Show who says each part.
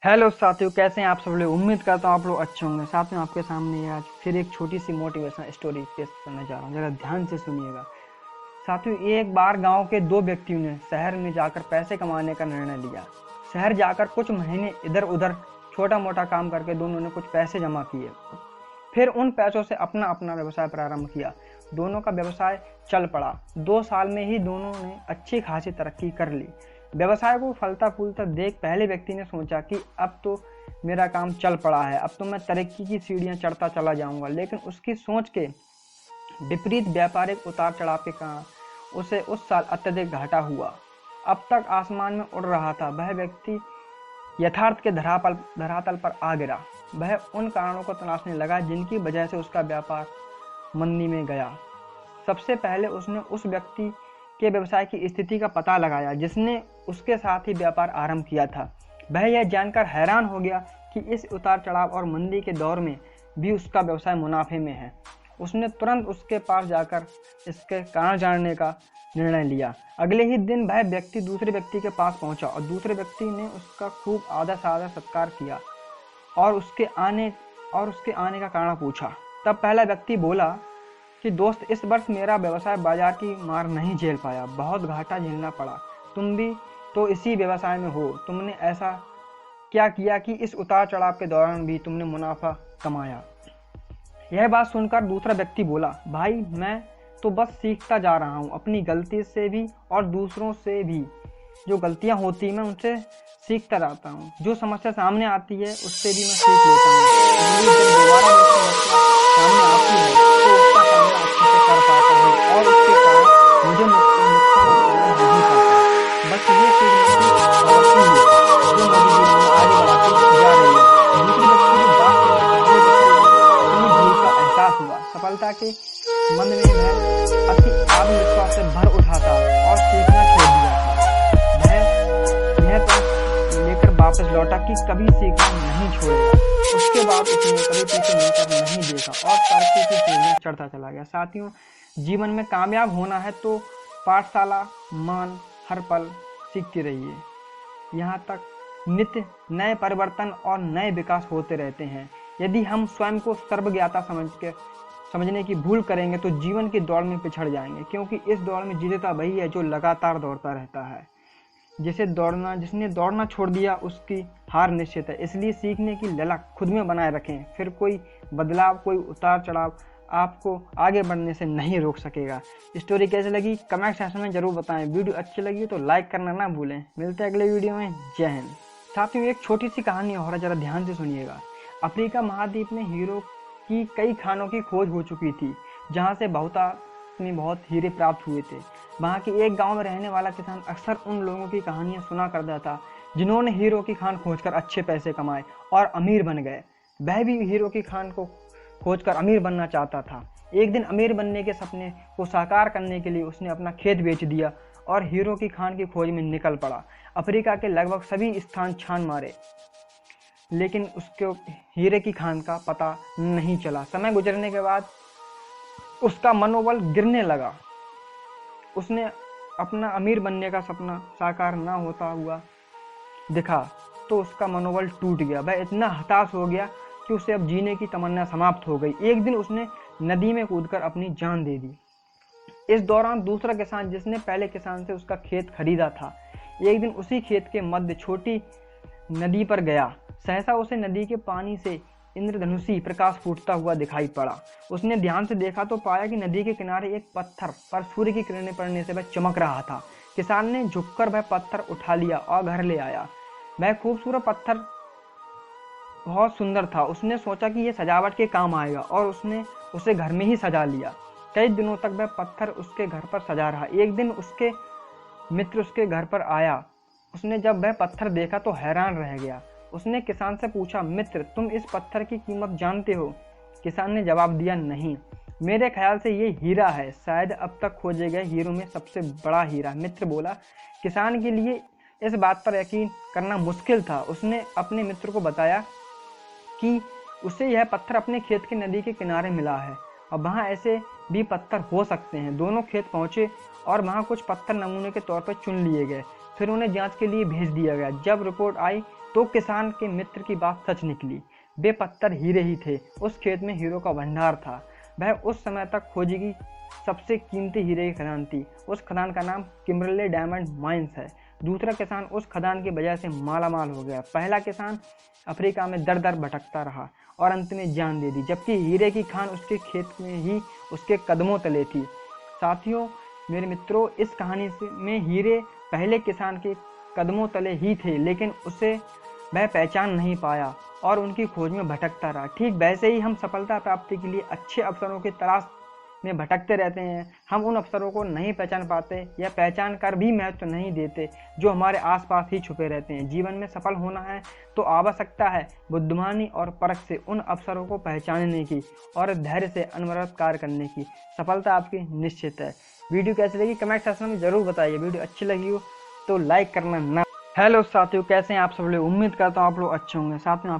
Speaker 1: Hello साथियों, कैसे हैं आप सब लोग। उम्मीद करता हूँ आप लोग अच्छे होंगे। साथियों, आपके सामने आज फिर एक छोटी सी मोटिवेशनल स्टोरी पेश करने जा रहा हूँ, जरा ध्यान से सुनिएगा। साथियों, एक बार गांव के दो व्यक्तियों ने शहर में जाकर पैसे कमाने का निर्णय लिया। शहर जाकर कुछ महीने इधर उधर छोटा मोटा काम करके दोनों ने कुछ पैसे जमा किए। फिर उन पैसों से अपना अपना व्यवसाय प्रारंभ किया। दोनों का व्यवसाय चल पड़ा। 2 साल में ही दोनों ने अच्छी खासी तरक्की कर ली। व्यवसाय को फलता फूलता देख पहले व्यक्ति ने सोचा कि अब तो मेरा काम चल पड़ा है, अब तो मैं तरक्की की सीढ़ियां चढ़ता चला जाऊंगा। लेकिन उसकी सोच के विपरीत व्यापारिक उतार चढ़ाव के कारण उसे उस साल अत्यधिक घाटा हुआ। अब तक आसमान में उड़ रहा था, वह व्यक्ति यथार्थ के धरातल पर आ गिरा। वह उन कारणों को तलाशने लगा जिनकी वजह से उसका व्यापार मंदी में गया। सबसे पहले उसने उस व्यक्ति के व्यवसाय की स्थिति का पता लगाया जिसने उसके साथ ही व्यापार आरंभ किया था। वह यह जानकर हैरान हो गया कि इस उतार चढ़ाव और मंदी के दौर में भी उसका व्यवसाय मुनाफे में है। उसने तुरंत उसके पास जाकर इसके कारण जानने का निर्णय लिया। अगले ही दिन वह व्यक्ति दूसरे व्यक्ति के पास पहुंचा और दूसरे व्यक्ति ने उसका खूब आदर सादर सत्कार किया और उसके आने का कारण पूछा। तब पहला व्यक्ति बोला कि दोस्त, इस वर्ष मेरा व्यवसाय बाजार की मार नहीं झेल पाया, बहुत घाटा झेलना पड़ा। तुम भी तो इसी व्यवसाय में हो, तुमने ऐसा क्या किया कि इस उतार चढ़ाव के दौरान भी तुमने मुनाफा कमाया। यह बात सुनकर दूसरा व्यक्ति बोला, भाई मैं तो बस सीखता जा रहा हूँ, अपनी गलती से भी और दूसरों से भी। जो गलतियाँ होती हैं मैं उनसे सीखता रहता हूँ, जो समस्या सामने आती है उससे भी मैं सीख लेता हूँ। इसलिए जब दोबारा वो समस्या सामने आती है तो उसका सामना अच्छे से कर पाता हूँ और उसके कारण मुझे नुकसान उठाना नहीं पड़ता। बस ये सीखने की प्रवृत्ति है जो मेरे जीवन में आगे बढ़ाती जा रही है। दूसरे व्यक्ति की बात सुनकर पहले व्यक्ति को अपनी भूल का एहसास हुआ। सफलता के मंद में वह अति आत्मविश्वास से भर उठा था और सीखना छोड़ दिया था। वह यह तो लेकर वापस लौटा कि कभी सीखना नहीं छोड़ेगा। उसके बाद उसने कभी पीछे मुड़कर नहीं देखा और तरक्की की सीढ़ियां चढ़ता चला गया। साथियों, जीवन में कामयाब होना है तो पाठशाला मान हर पल सीखते रहिए। यहाँ तक नित्य नए परिवर्तन और नए विकास होते रहते हैं। यदि हम स्वयं को सर्वज्ञाता समझने की भूल करेंगे तो जीवन की दौड़ में पिछड़ जाएंगे, क्योंकि इस दौड़ में जीतता वही है जो लगातार दौड़ता रहता है। जिसने दौड़ना छोड़ दिया उसकी हार निश्चित है। इसलिए सीखने की ललक खुद में बनाए रखें, फिर कोई बदलाव, कोई उतार चढ़ाव आपको आगे बढ़ने से नहीं रोक सकेगा। स्टोरी कैसी लगी कमेंट सेक्शन में जरूर बताएं। वीडियो अच्छी लगी तो लाइक करना ना भूलें। मिलते हैं अगले वीडियो में। जय हिंद। साथियों, एक छोटी सी कहानी और है, जरा ध्यान से सुनिएगा। अफ्रीका महाद्वीप में हीरो की कई खानों की खोज हो चुकी थी, जहाँ से बहुत हीरे प्राप्त हुए थे। वहाँ के एक गांव में रहने वाला किसान अक्सर उन लोगों की कहानियां सुना करता था जिन्होंने हीरो की खान खोजकर अच्छे पैसे कमाए और अमीर बन गए। वह भी हीरो की खान को खोजकर अमीर बनना चाहता था। एक दिन अमीर बनने के सपने को साकार करने के लिए उसने अपना खेत बेच दिया और हीरो की खान की खोज में निकल पड़ा। अफ्रीका के लगभग सभी स्थान छान मारे, लेकिन उसको हीरे की खान का पता नहीं चला। समय गुजरने के बाद उसका मनोबल गिरने लगा। उसने अपना अमीर बनने का सपना साकार ना होता हुआ दिखा तो उसका मनोबल टूट गया। वह इतना हताश हो गया कि उसे अब जीने की तमन्ना समाप्त हो गई। एक दिन उसने नदी में कूदकर अपनी जान दे दी। इस दौरान दूसरा किसान, जिसने पहले किसान से उसका खेत खरीदा था, एक दिन उसी खेत के मध्य छोटी नदी पर गया। सहसा उसे नदी के पानी से इंद्रधनुषी प्रकाश फूटता हुआ दिखाई पड़ा। उसने ध्यान से देखा तो पाया कि नदी के किनारे एक पत्थर पर सूर्य की किरणें पड़ने से वह चमक रहा था। किसान ने झुककर वह पत्थर उठा लिया और घर ले आया। वह खूबसूरत पत्थर बहुत सुंदर था। उसने सोचा कि यह सजावट के काम आएगा और उसने उसे घर में ही सजा लिया। कई दिनों तक वह पत्थर उसके घर पर सजा रहा। एक दिन उसके मित्र उसके घर पर आया। उसने जब वह पत्थर देखा तो हैरान रह गया। उसने किसान से पूछा, मित्र, तुम इस पत्थर की कीमत जानते हो? किसान ने जवाब दिया, नहीं, मेरे ख्याल से ये हीरा है, शायद अब तक खोजे गए हीरों में सबसे बड़ा हीरा। मित्र बोला, किसान के लिए इस बात पर यकीन करना मुश्किल था। उसने अपने मित्र को बताया कि उसे यह पत्थर अपने खेत की नदी के किनारे मिला है और वहाँ ऐसे भी पत्थर हो सकते हैं। दोनों खेत पहुँचे और वहाँ कुछ पत्थर नमूने के तौर पर चुन लिए गए, फिर उन्हें जांच के लिए भेज दिया गया। जब रिपोर्ट आई तो किसान के मित्र की बात सच निकली। वे पत्थर हीरे ही थे। उस खेत में हीरो का भंडार था। वह उस समय तक खोजी गई सबसे कीमती हीरे की खदान थी। उस खदान का नाम किम्बरले डायमंड माइंस है। दूसरा किसान उस खदान की वजह से मालामाल हो गया। पहला किसान अफ्रीका में दर दर भटकता रहा और अंत में जान दे दी, जबकि हीरे की खान उसके खेत में ही उसके कदमों तले थी। साथियों, मेरे मित्रों, इस कहानी में हीरे पहले किसान के कदमों तले ही थे, लेकिन उसे वह पहचान नहीं पाया और उनकी खोज में भटकता रहा। ठीक वैसे ही हम सफलता प्राप्ति के लिए अच्छे अवसरों की तलाश में भटकते रहते हैं। हम उन अवसरों को नहीं पहचान पाते या पहचान कर भी महत्व नहीं देते जो हमारे आसपास ही छुपे रहते हैं। जीवन में सफल होना है तो आवश्यकता है बुद्धिमानी और परख से उन अवसरों को पहचानने की और धैर्य से अनवरत कार्य करने की। सफलता आपकी निश्चित है। वीडियो कैसी लगी कमेंट सेक्शन में जरूर बताइए। वीडियो अच्छी लगी हो तो लाइक करना ना। हेलो साथियों, कैसे हैं आप सब लोग? उम्मीद करता हूँ आप लोग अच्छे होंगे। साथ में